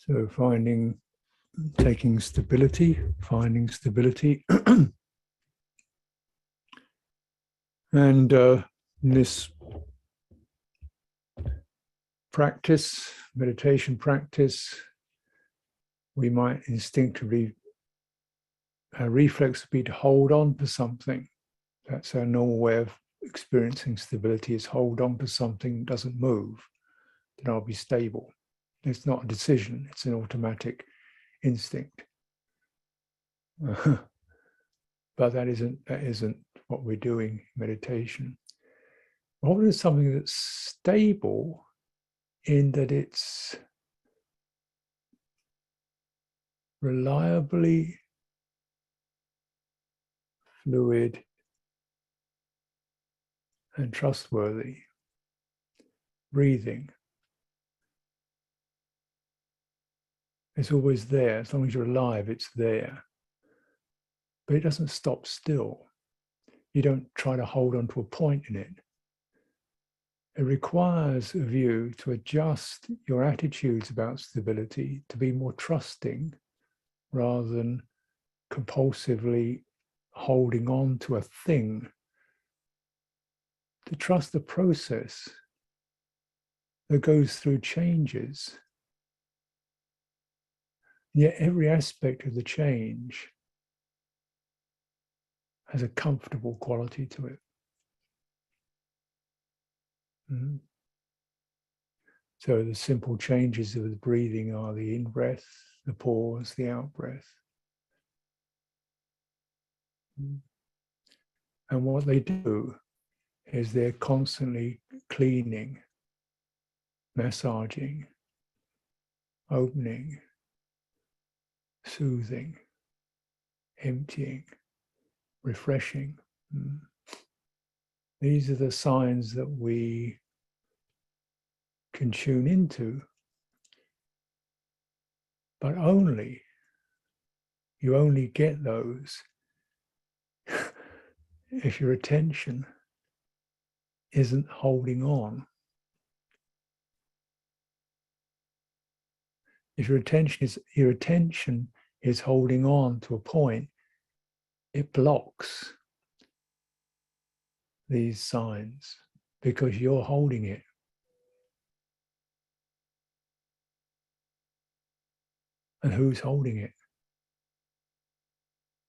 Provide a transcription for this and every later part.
So taking stability, finding stability. And in this practice, meditation practice, we might instinctively, our reflex would be to hold on to something. That's our normal way of experiencing stability, is hold on to something that doesn't move, then I'll be stable. It's not a decision, it's an automatic instinct. But that isn't what we're doing in meditation. Holding is something that's stable in that it's reliably fluid and trustworthy. Breathing. It's always there. As long as you're alive, it's there. But it doesn't stop still. You don't try to hold on to a point in it. It requires of you to adjust your attitudes about stability to be more trusting rather than compulsively holding on to a thing. To trust the process that goes through changes. Yet every aspect of the change has a comfortable quality to it. Mm-hmm. So the simple changes of the breathing are the in-breath, the pause, the out-breath. And what they do is they're constantly cleaning, massaging, opening, soothing, emptying, refreshing. These are the signs that we can tune into, but you only get those if your attention isn't holding on. If your attention is holding on to a point, it blocks these signs because you're holding it. And who's holding it?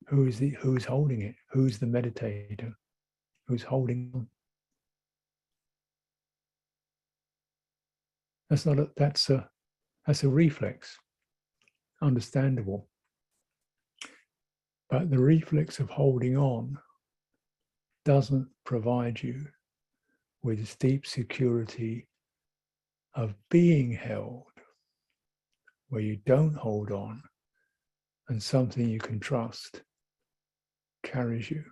Who's holding it? Who's the meditator? Who's holding on? That's a reflex. Understandable. But the reflex of holding on doesn't provide you with this deep security of being held, where you don't hold on and something you can trust carries you.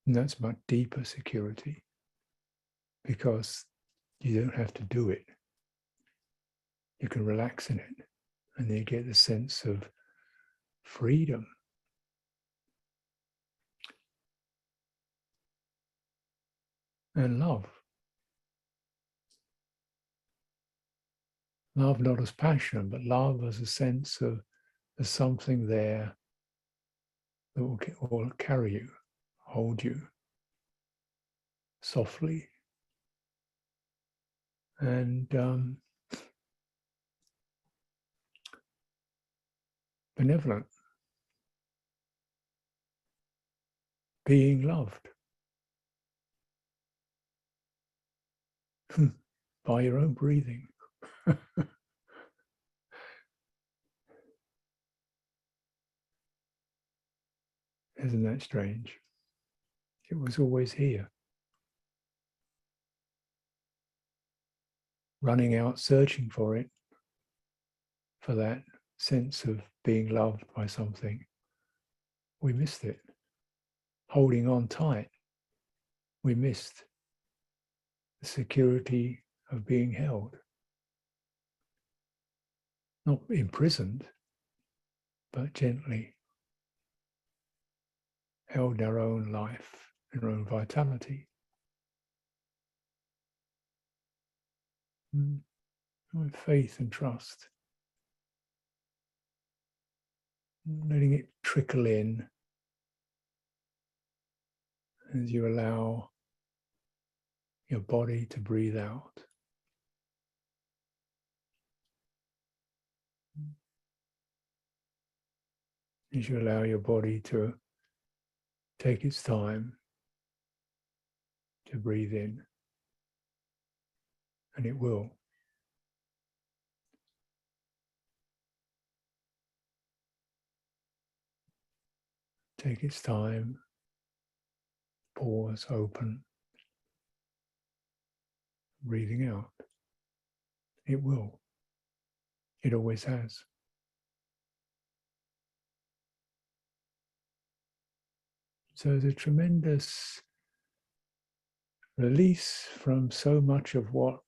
And that's much deeper security because you don't have to do it. You can relax in it and then you get the sense of freedom. And love. Love not as passion, but love as a sense of there's something there that will carry you, hold you softly. And benevolent. Being loved. By your own breathing. Isn't that strange? It was always here. Running out, searching for it, for that sense of being loved by something. We missed it. Holding on tight, we missed the security of being held. Not imprisoned, but gently held in our own life, in our own vitality. with faith and trust, letting it trickle in as you allow your body to breathe out. As you allow your body to take its time to breathe in, and it will. Take its time, pause, open, breathing out. It will. It always has. So there's a tremendous release from so much of what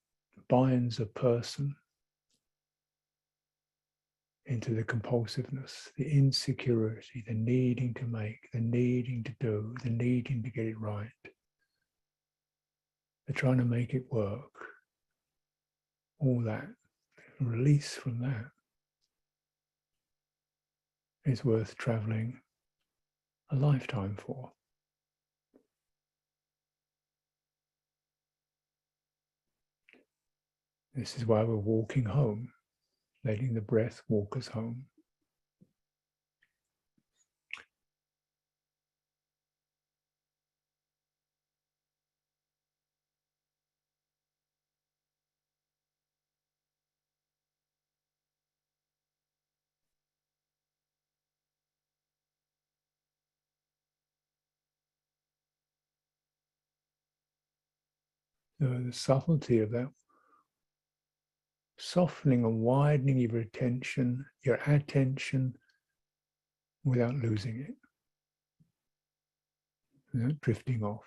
binds a person into the compulsiveness, the insecurity, the needing to make, the needing to do, the needing to get it right, the trying to make it work, all that. Release from that is worth traveling a lifetime for. This is why we're walking home, letting the breath walk us home. The subtlety of that, softening and widening your attention without losing it, without drifting off.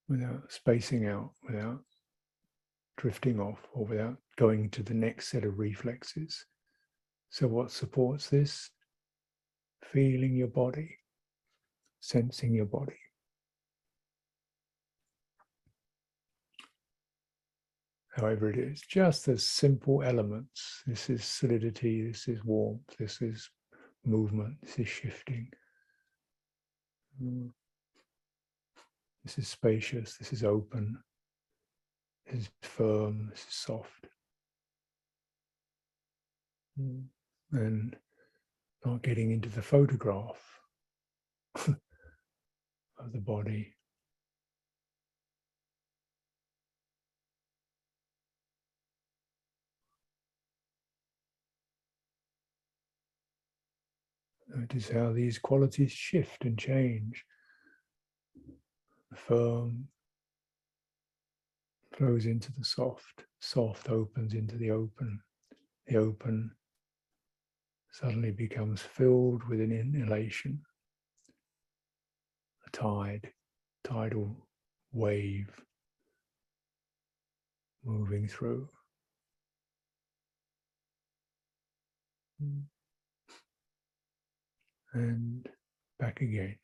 Without spacing out, without drifting off, or without going to the next set of reflexes. So what supports this? Feeling your body, sensing your body. However it is, just as simple elements. This is solidity, this is warmth, this is movement, this is shifting. This is spacious, this is open, this is firm, this is soft. And not getting into the photograph of the body. Notice how these qualities shift and change. The firm flows into the soft, soft opens into the open suddenly becomes filled with an inhalation, a tidal wave moving through. And back again.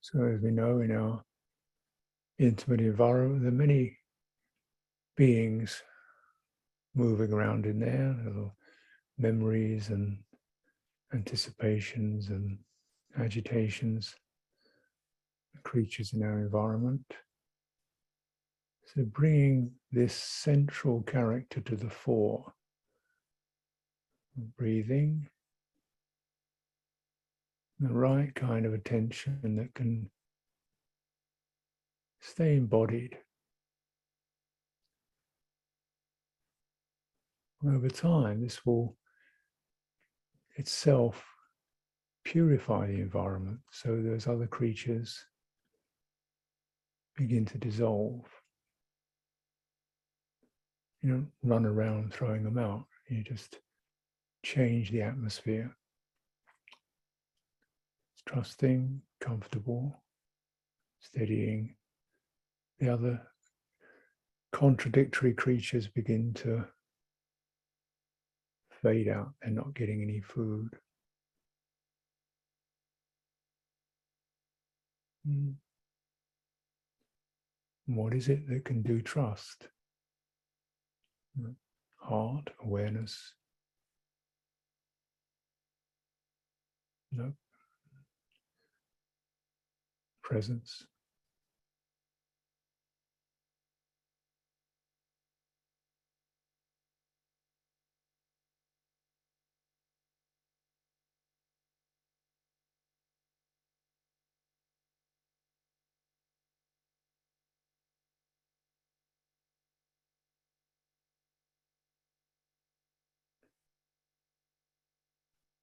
So as we know, in our intimate environment, there are many beings moving around in there, little memories and anticipations and agitations, creatures in our environment. So bringing this central character to the fore, breathing, the right kind of attention that can stay embodied. Over time, this will itself purify the environment, so those other creatures begin to dissolve. You don't run around throwing them out, you just change the atmosphere. It's trusting, comfortable, steadying. The other contradictory creatures begin to fade out. They're not getting any food. What is it that can do trust? Heart, awareness. No. Presence.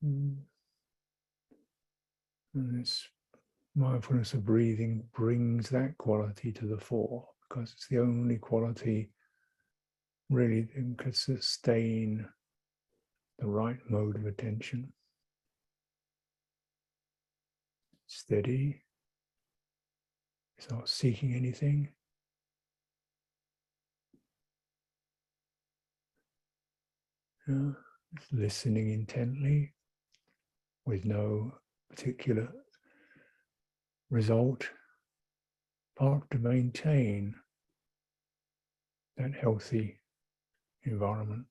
And this mindfulness of breathing brings that quality to the fore, because it's the only quality really that can sustain the right mode of attention. Steady. It's not seeking anything. It's listening intently with no particular result, but to maintain that healthy environment.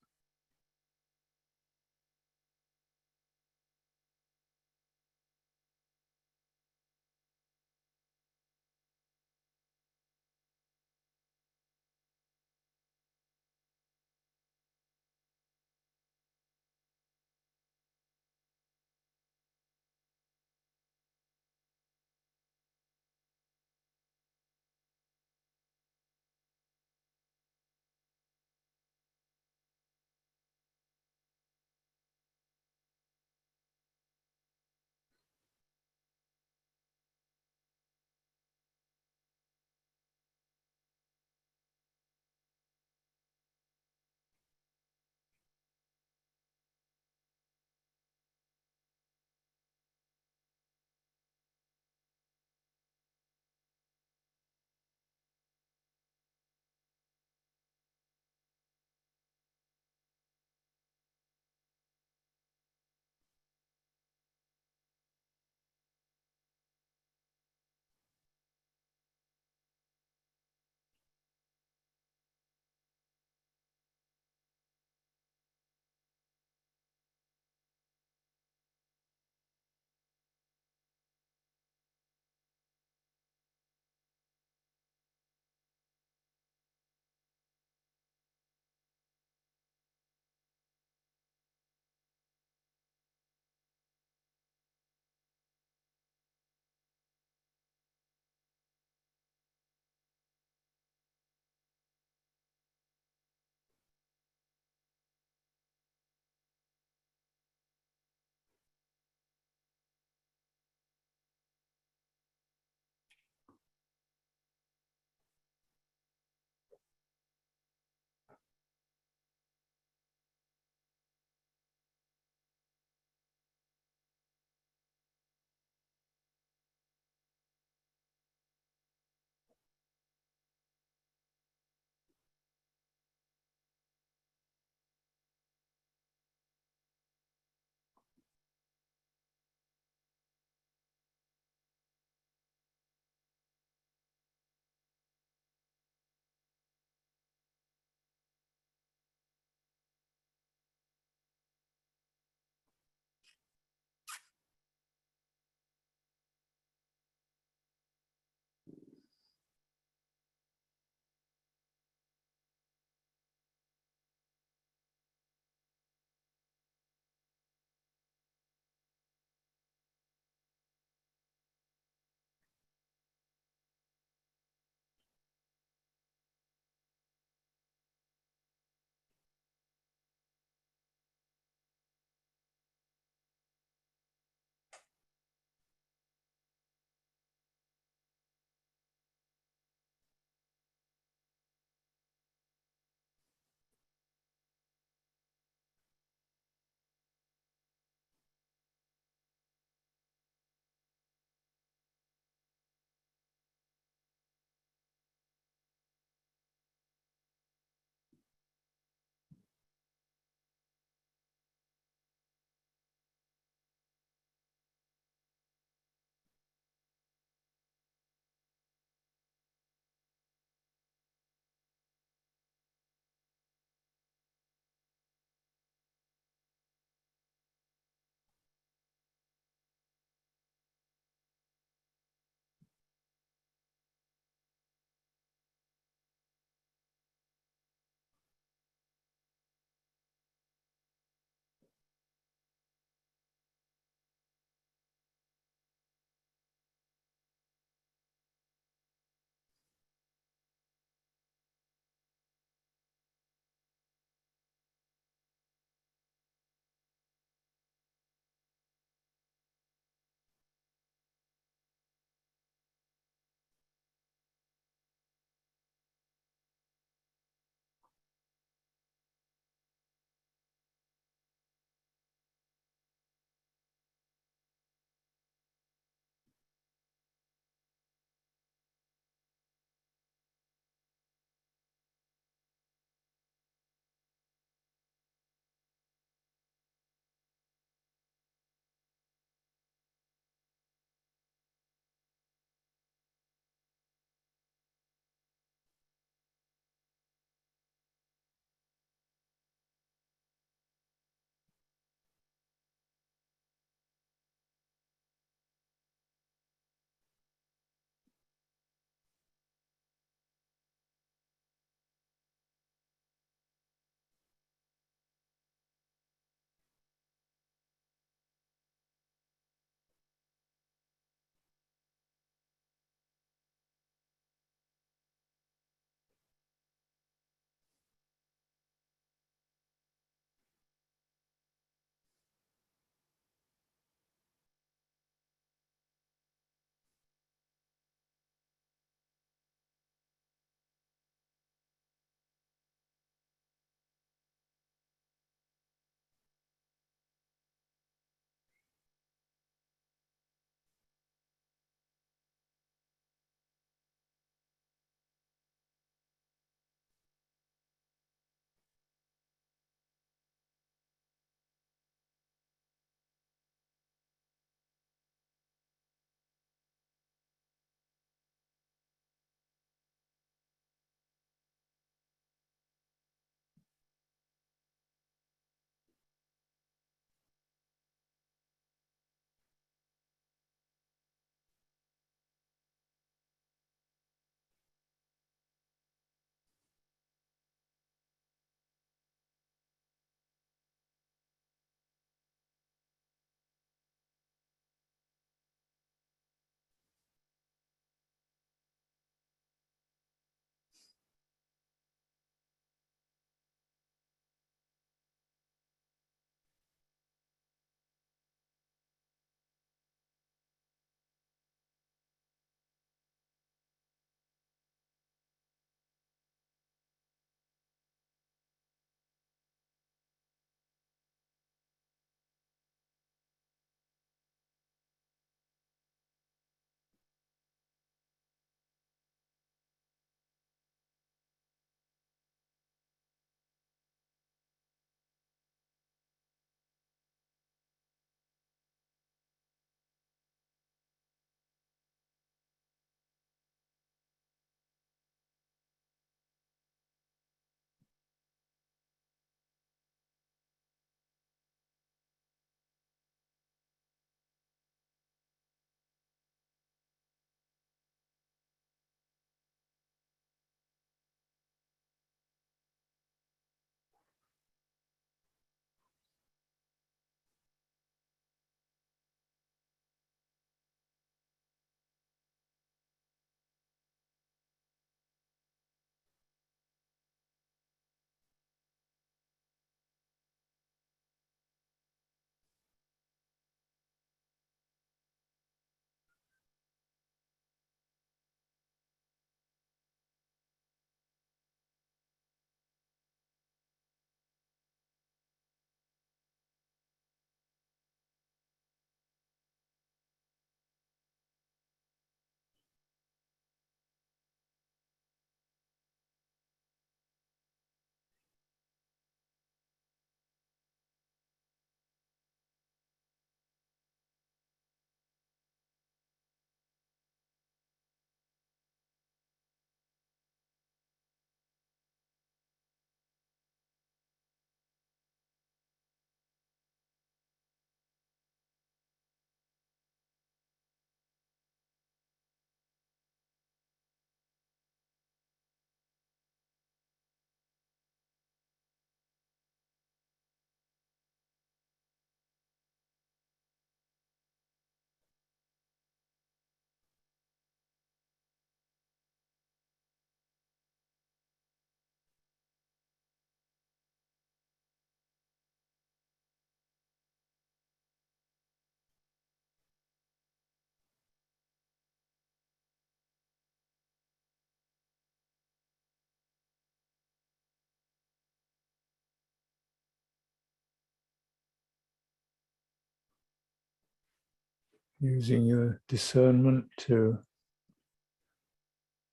using your discernment to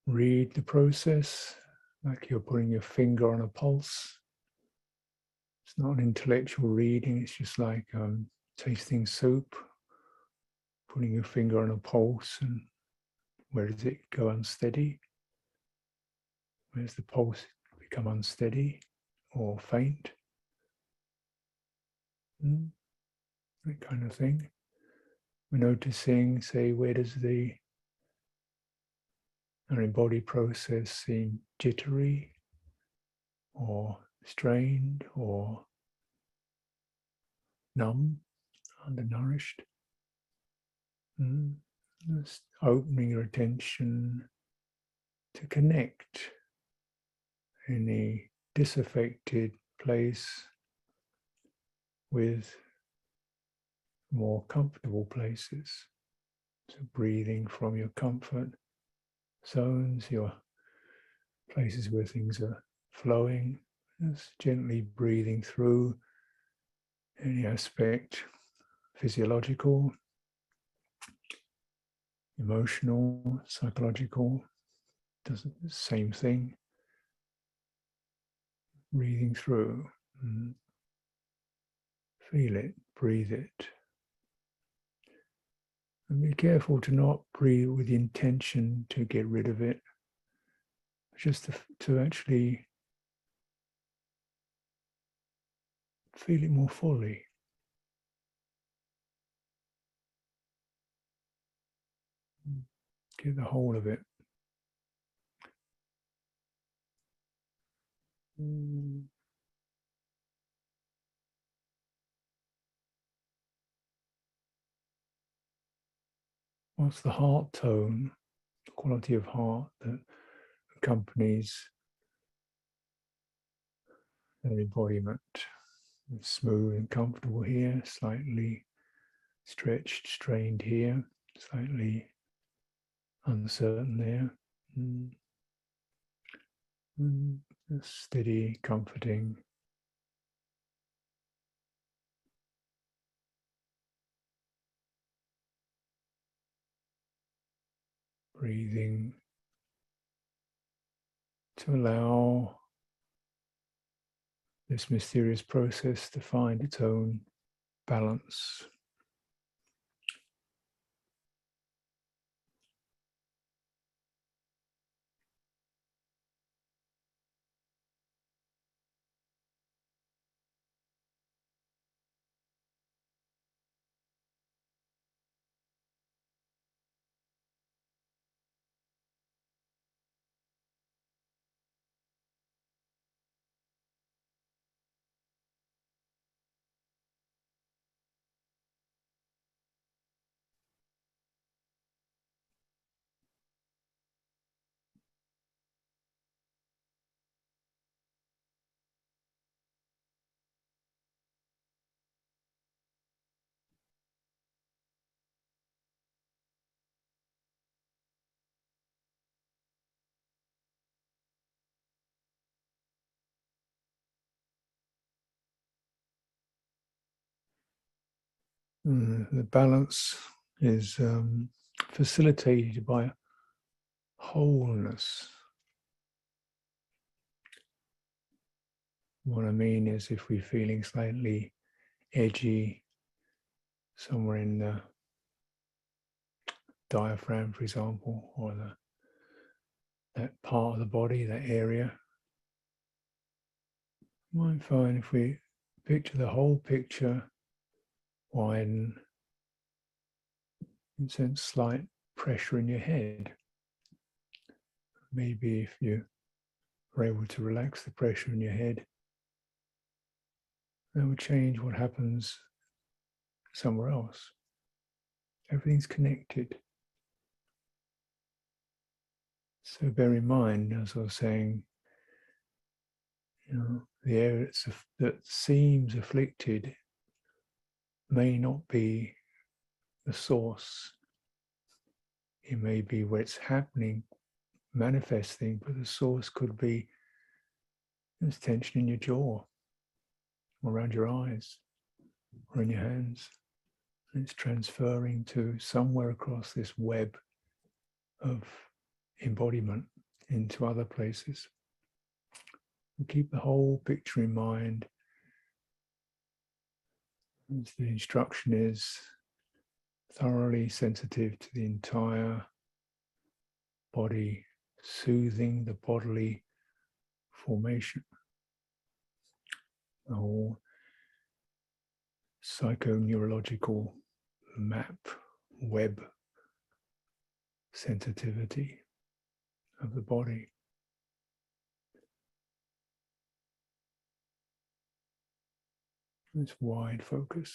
read the process, like you're putting your finger on a pulse. It's not an intellectual reading, it's just like tasting soup, putting your finger on a pulse, and where does it go unsteady? Where does the pulse become unsteady or faint? That kind of thing. We're noticing, say, where does our body process seem jittery or strained or numb, undernourished? Just opening your attention to connect any disaffected place with more comfortable places. So breathing from your comfort zones, your places where things are flowing, just gently breathing through any aspect, physiological, emotional, psychological, does the same thing. Breathing through. Feel it, breathe it. And be careful to not breathe with the intention to get rid of it, just to actually feel it more fully. Get the whole of it. What's the heart tone, the quality of heart that accompanies their embodiment? It's smooth and comfortable here, slightly stretched, strained here, slightly uncertain there. Steady, comforting. Breathing to allow this mysterious process to find its own balance. The balance is facilitated by wholeness. What I mean is, if we're feeling slightly edgy somewhere in the diaphragm, for example, or that part of the body, that area, you might find if we picture the whole picture, widen, and sense slight pressure in your head. Maybe if you are able to relax the pressure in your head, that would change what happens somewhere else. Everything's connected. So bear in mind, as I was saying, the area that seems afflicted may not be the source. It may be where it's happening, manifesting, but the source could be there's tension in your jaw, or around your eyes, or in your hands. And it's transferring to somewhere across this web of embodiment into other places. And keep the whole picture in mind. As the instruction is thoroughly sensitive to the entire body, soothing the bodily formation. The whole psychoneurological map, web sensitivity of the body. This wide focus.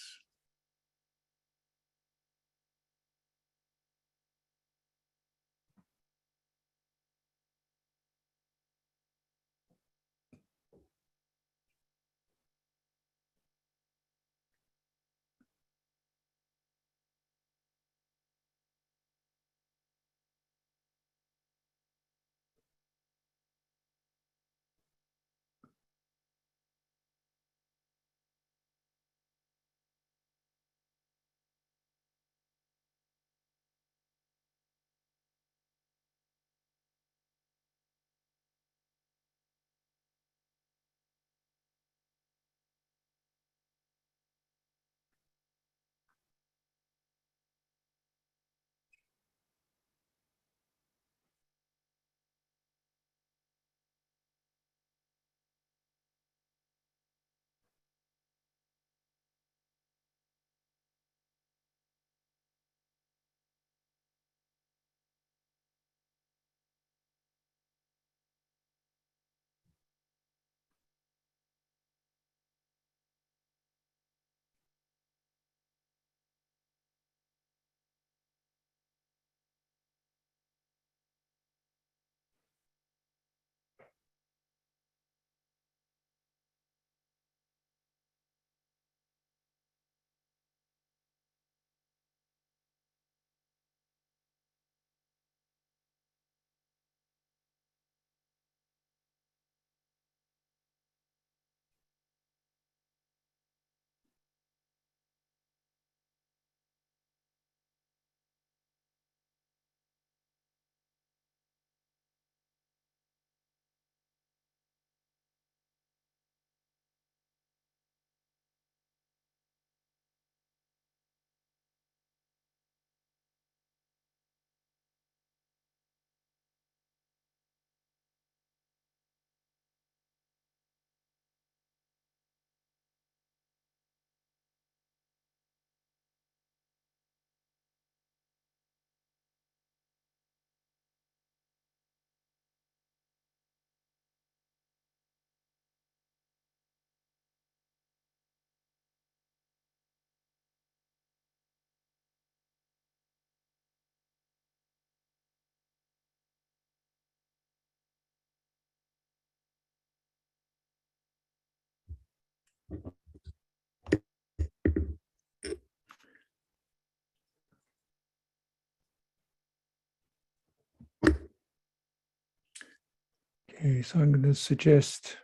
Okay, so I'm going to suggest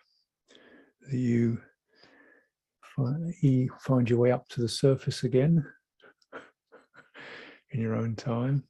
that you find your way up to the surface again in your own time.